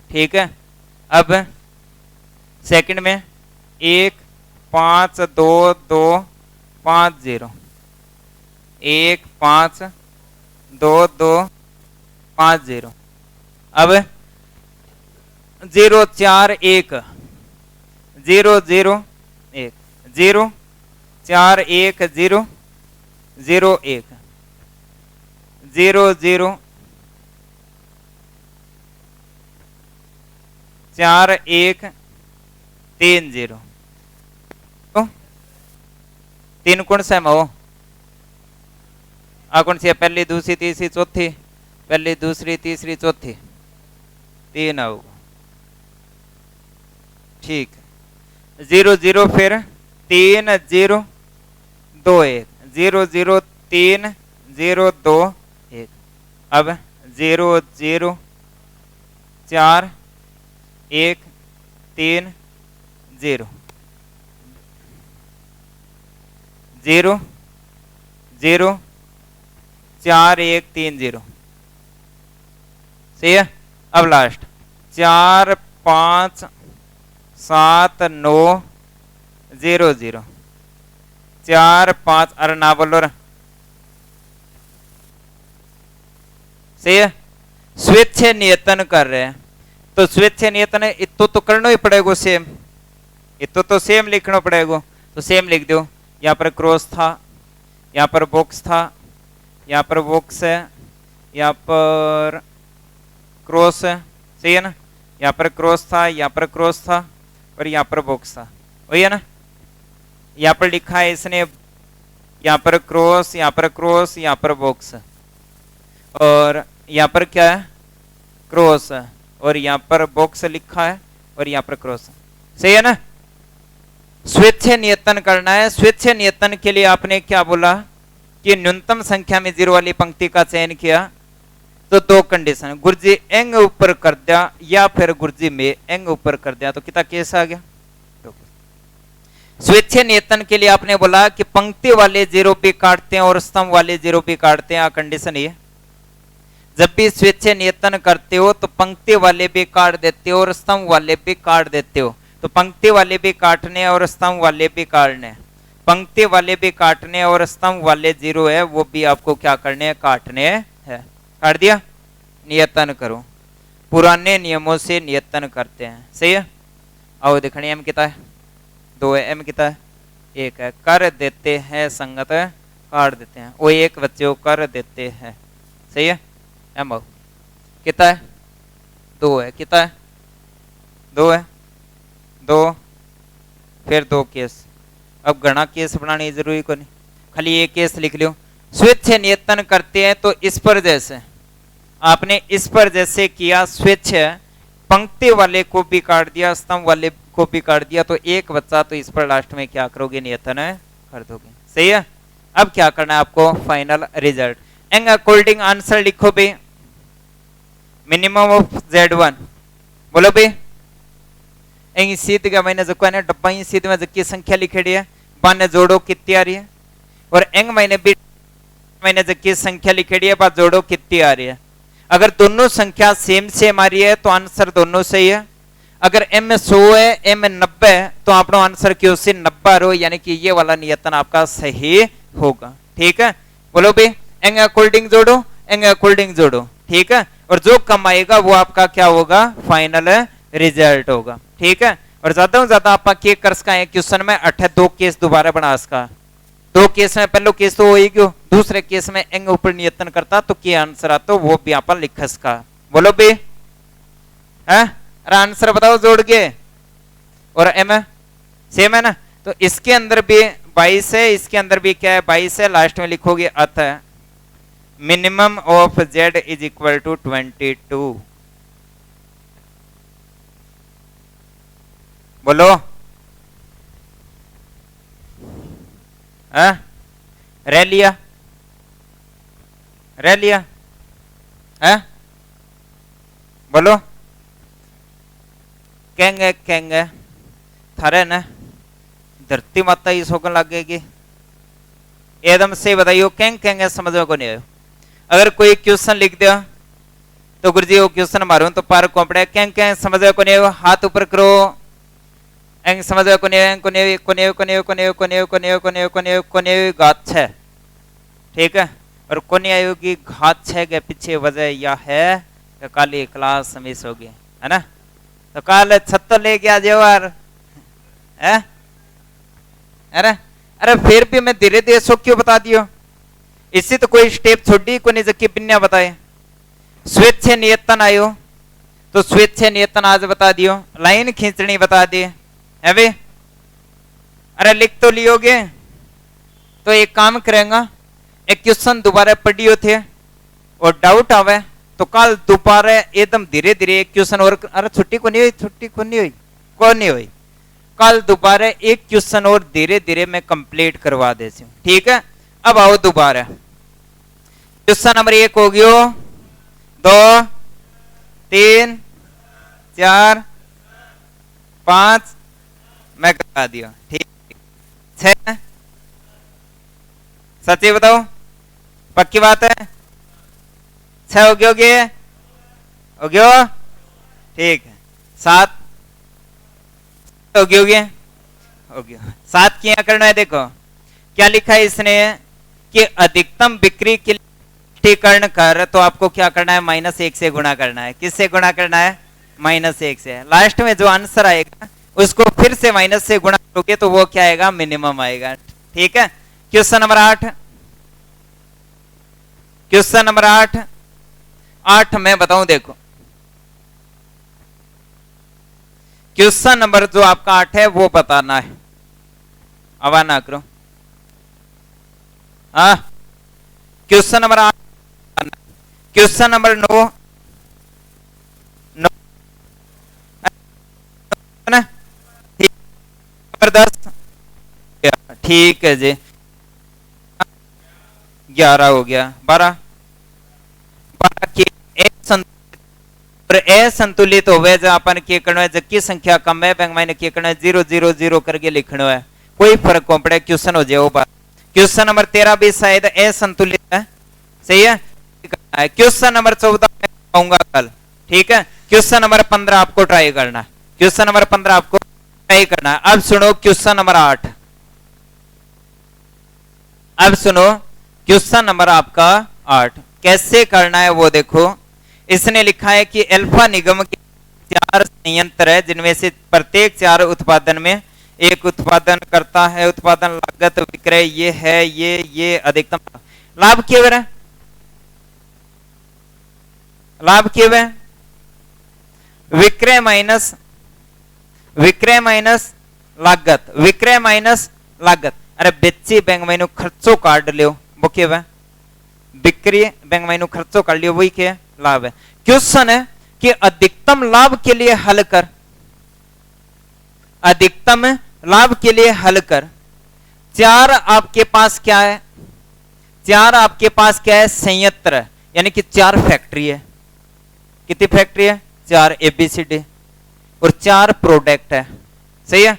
S1: ठीक है। अब सेकंड में 1 5 2 2 5 0, 1 5 2 2 5 0। अब 0 4 1 0 0 1 0 4 1 0 0 1 0 0 4 1 3 0। तीन कौन सा है? कौन सी है? पहली दूसरी तीसरी चौथी, पहली दूसरी तीसरी चौथी, तीन होगा, ठीक है। 0 0 फिर 3 0 2 1 0 0 3 0 2 1। अब 0 0 4 1 3 0 0 0 4 1 3 0, सही है। अब लास्ट 4 5 7 9 0 0 4 5। अरे ना बोलो रे, सही है। स्वेच्छा नियतन कर रहे हैं तो स्वेच्छा नियतन इतो तो करना ही पड़ेगा सेम, इतो तो सेम लिखना पड़ेगा। तो सेम लिख दो। यहाँ पर क्रॉस था, यहाँ पर बॉक्स था, यहाँ पर बॉक्स है, यहाँ पर क्रॉस है, सही है ना। यहाँ पर क्रॉस था, यहाँ पर क्रॉस था और यहाँ पर बॉक्स था, वही है ना। यहाँ पर लिखा है इसने, यहाँ पर क्रॉस, यहाँ पर क्रॉस, यहाँ पर बॉक्स, और यहाँ पर क्या है? क्रॉस है, और यहाँ पर बॉक्स लिखा है और यहाँ पर क्रॉस है, सही है ना। स्वेच्छा नियतन करना है। स्वेच्छा नियतन के लिए आपने क्या बोला कि न्यूनतम संख्या में जीरो वाली पंक्ति का चयन किया तो दो कंडीशन, गुरुजी एंग ऊपर कर दिया या फिर गुरुजी में एंग ऊपर कर दिया तो कितना केस आ गया? स्वेच्छा नियतन के लिए आपने बोला कि पंक्ति वाले जीरो भी काटते हैं और स्तंभ वाले जीरो भी काटते हैं। कंडीशन ये, जब भी स्वेच्छा नियतन करते हो तो पंक्ति वाले भी काट देते हो और स्तंभ वाले भी काट देते हो। तो पंक्ति वाले भी काटने और स्तंभ वाले भी काटने, पंक्ति वाले भी काटने और स्तंभ वाले जीरो है वो भी आपको क्या करने हैं? काटने हैं। काट दिया? नियतन करो। पुराने नियमों से नियतन करते हैं, सही है। आओ देखने एम कितना है? 2 है। एम कितना है? 1 है। कर देते हैं संगत काट देते हैं, वो एक बच्चे को कर देते हैं, सही है। एम आओ कितना है? 2 है। कितना है? 2 है। 2 फिर 2 केस। अब घना केस बनाने की जरूरी को नहीं, खाली एक केस लिख लो। स्वेच्छा नियतन करते हैं तो इस पर जैसे आपने इस पर जैसे किया, स्वेच्छा पंक्ति वाले को भी काट दिया, स्तंभ वाले को भी काट दिया, तो एक बच्चा तो इस पर लास्ट में क्या करोगे? नियतन कर दोगे, सही है। अब क्या करना है आपको? Final result and according answer लिखो भाई। मिनिमम ऑफ Z1 बोलो भाई। एंग सीध का मैंने जो है डब्बा ही सीध में की संख्या लिखेड़ी है, बाने जोड़ो कितनी आ रही है, और एंग मैंने भी मैंने जबकि संख्या लिखेड़ी है, बात जोड़ो कितनी आ रही है। अगर दोनों संख्या सेम सेम आ रही है तो आंसर दोनों सही है। अगर m में 100 है, m में 90 है, तो आपका आंसर क्यों से 90 रो, यानी कि ये वाला नियतन आपका सही होगा। ठीक है, बोलो भाई एंग अकॉर्डिंग जोड़ो, एंग अकॉर्डिंग जोड़ो। ठीक है, और जो कम आएगा वो आपका क्या होगा, फाइनल रिजल्ट होगा। ठीक है, और ज्यादा आप के कर सका है क्वेश्चन में 2 केस दोबारा बना सका। 2 केस में पहलो केस तो वही क्यों, दूसरे केस में एंग ऊपर नियतन करता तो क्या आंसर आता वो भी आप लिख सका। बोलो भाई है, अरे आंसर बताओ जोड़ के। और एम सेम है ना, तो इसके अंदर भी 22 है, इसके अंदर भी क्या है 22 है, लास्ट में लिखोगे अतः minimum of z is equal to 22। बोलो रह लिया, रह लिया है, बोलो कहेंगे थारे न धरती माता ही सोकन लगेगी। एकदम से बताइयो कहेंगे समझ में को नहीं आयो। अगर कोई क्वेश्चन लिख दिया तो गुरुजी वो क्वेश्चन मारो तो पार कॉम्पड़े कहें समझ में को नहीं आयो, हाथ ऊपर करो। एंग समझ में कोने घात 6। ठीक है, और कोने आयो की घात 6 के पीछे वजह यह है कि काली क्लास मिस होगी, है ना। तो कल छत लेके आ जाओ यार, अरे अरे फिर भी मैं धीरे धीरे सो क्यों बता दियो, इससे तो कोई स्टेप छोड़ी को नहीं जबकि बिन्या बताए। स्वेच्छ नियतन आयो तो स्वेच्छ नियतन आज बता दियो, लाइन खींचनी बता दी है वे। अरे लिख तो लियोगे तो एक काम करेगा, एक क्वेश्चन दोबारा पढ़ियो थे और डाउट आवे तो कल दोबारा एकदम धीरे धीरे एक क्वेश्चन और, अरे छुट्टी को नहीं हुई, छुट्टी को नहीं हुई, कौन नहीं हुई, कल दोबारा एक क्वेश्चन और धीरे धीरे मैं कंप्लीट करवा देती हूँ। ठीक है, अब आओ दोबारा क्वेश्चन नंबर 1 हो गयो, 2 3 4 5 मैं करवा दिया। ठीक, 6 सच्ची बताओ पक्की बात है, 6 हो गया, हो गया। ठीक है, 7 हो गया, हो गया। 7 क्या करना है, देखो क्या लिखा है इसने कि अधिकतम बिक्री के लिए कर्ण कर, तो आपको क्या करना है -1 से गुणा करना है। किससे गुणा करना है, -1 से। लास्ट में जो आंसर आएगा उसको फिर से माइनस से गुणा करोगे तो वो क्या आएगा, मिनिमम आएगा। ठीक है, क्वेश्चन नंबर 8, क्वेश्चन नंबर 8 मैं बताऊं, देखो क्वेश्चन नंबर जो आपका 8 है वो बताना है, आवाज ना करो। क्वेश्चन नंबर 8, क्वेश्चन नंबर 9 ना, नंबर 10, ठीक है जी, 11 हो गया, 12 की असंतुलित होवे जो अपन के करना है, जबकि संख्या कम है बैंक मैंने के करना है 0 0 0 करके लिखना है, कोई फर्क को पड़े क्वेश्चन हो जाए। बात क्वेश्चन नंबर 13 भी शायद असंतुलित है, सही है। क्वेश्चन नंबर 14 मैं कहूंगा कल। ठीक है, क्वेश्चन नंबर 15 आपको ट्राई करना, क्वेश्चन नंबर 15 आपको ट्राई करना। अब सुनो क्वेश्चन नंबर 8, अब सुनो क्वेश्चन नंबर आपका 8 कैसे करना है वो देखो। इसने लिखा है कि अल्फा निगम के 4 संयंत्र है जिनमें से प्रत्येक 4 उत्पादन में एक उत्पादन करता है, उत्पादन लागत विक्रय ये है, ये अधिकतम लाभ क्यों है, लाभ क्यों है, विक्रय माइनस लागत, विक्रय माइनस लागत। अरे बेची बैंक मैंने खर्चो काट लियो वो क्यों है, बिक्री बैंक मैंने खर्चो काट लियो वही क्या लाभ है। क्वेश्चन है कि अधिकतम लाभ के लिए हल कर, अधिकतम लाभ के लिए हल कर। 4 आपके पास क्या है, 4 आपके पास क्या है, संयंत्र है, यानी कि 4 फैक्ट्री है। कितनी फैक्ट्री है, 4 ABCD और 4 प्रोडक्ट है, सही है।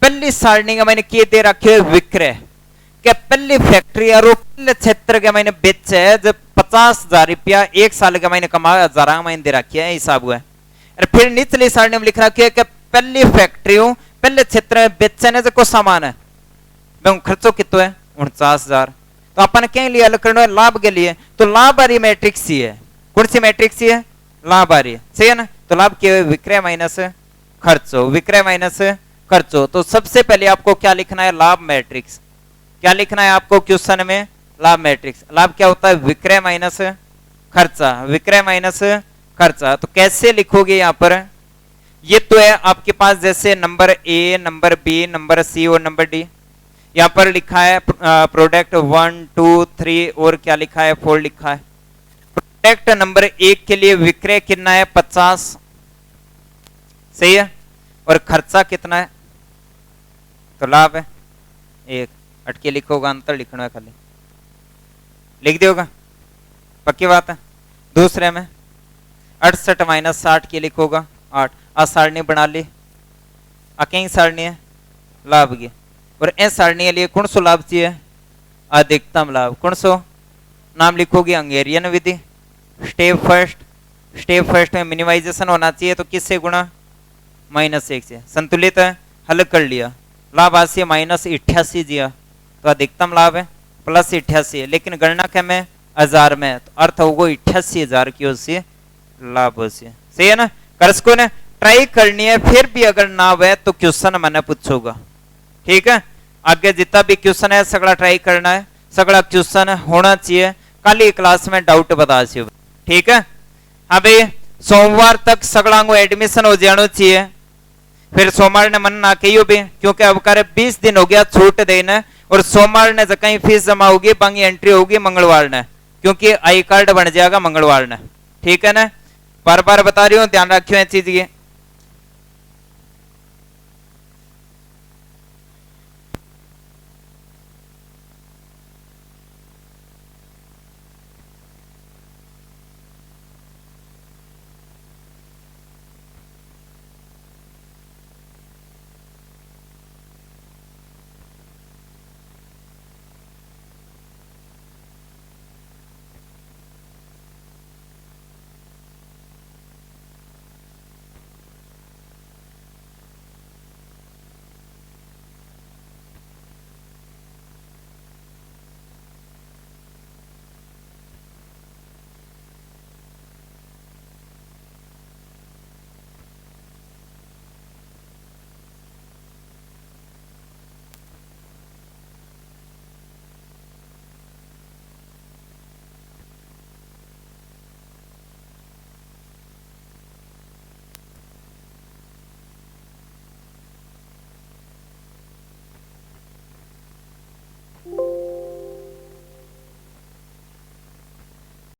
S1: पहली सारणी का मैंने क्या दे रखे है, विक्रय। कि पहली फैक्ट्री और पहले क्षेत्र के मैंने बेच है जब 50,000 रुपया एक साल के मैंने कमा 1000 महीने दे रखी है हिसाब हुआ है। और फिर निचली सारणी में लिख रखी है कि पहली फैक्ट्री पहले क्षेत्र में बेचने से कुछ सामान है खर्चो कितो है 49,000। तो अपन क्या लिए अलग करना है लाभ के लिए, तो लाभ आ रही मैट्रिक्स ही है, कौन सी मैट्रिक्स ही है लाभ आ रही है, सही है ना। तो लाभ क्या है विक्रय माइनस खर्चो, विक्रय माइनस खर्चो। तो सबसे पहले आपको क्या लिखना है लाभ मैट्रिक्स, क्या लिखना है आपको क्वेश्चन में लाभ मैट्रिक्स। लाभ क्या होता है विक्रय माइनस खर्चा, विक्रय माइनस खर्चा। तो कैसे लिखोगे यहां पर, ये तो है आपके पास जैसे number A, number B, number C और नंबर डी। यहां पर लिखा है प्रोडक्ट 1 2 3 और क्या लिखा है 4 लिखा है। प्रोडक्ट नंबर 1 के लिए विक्रय कितना है 50, सही है, और खर्चा कितना है, तो लाभ है 1। अटके लिखोगा अंतर लिखना है, खाली लिख दियोगा, पक्की बात है। दूसरे में 68 माइनस 60 के लिखोगा 8। सारणी बना ली, कई सारणी है लाभ की, और ए सारणी के लिए कौन सो लाभ चाहिए अधिकतम लाभ, कौन सो नाम लिखोगे हंगेरियन विधि। स्टेप फर्स्ट में मिनिमाइजेशन होना चाहिए, तो किससे गुणा -1 से। संतुलित है, हल कर लिया, लाभ आसी -88 दिया, तो अधिकतम लाभ है +88 है, लेकिन गणना क्या में 1000 में, तो अर्थ होगा 88,000 की ओर से लाभ हो से, सही है ना। कर्ज को ने ट्राई करनी है, फिर भी अगर ना हुआ तो क्वेश्चन मैंने पूछूंगा, ठीक है। आगे जितना भी क्वेश्चन है सगड़ा ट्राई करना है, सगड़ा क्वेश्चन होना चाहिए, कल ही क्लास में डाउट बता सी, ठीक है। हाँ भाई सोमवार तक सगड़ा को एडमिशन हो जाना चाहिए, फिर सोमवार ने मन ना कहियो भी, क्योंकि अब करे 20 दिन हो गया छूट देना, और सोमवार ने कहीं फीस जमा होगी, बाकी एंट्री होगी मंगलवार ने, क्योंकि आई कार्ड बन जाएगा मंगलवार ने, ठीक है ना। बार बार बता रही हूँ, ध्यान रखियो इस चीज की।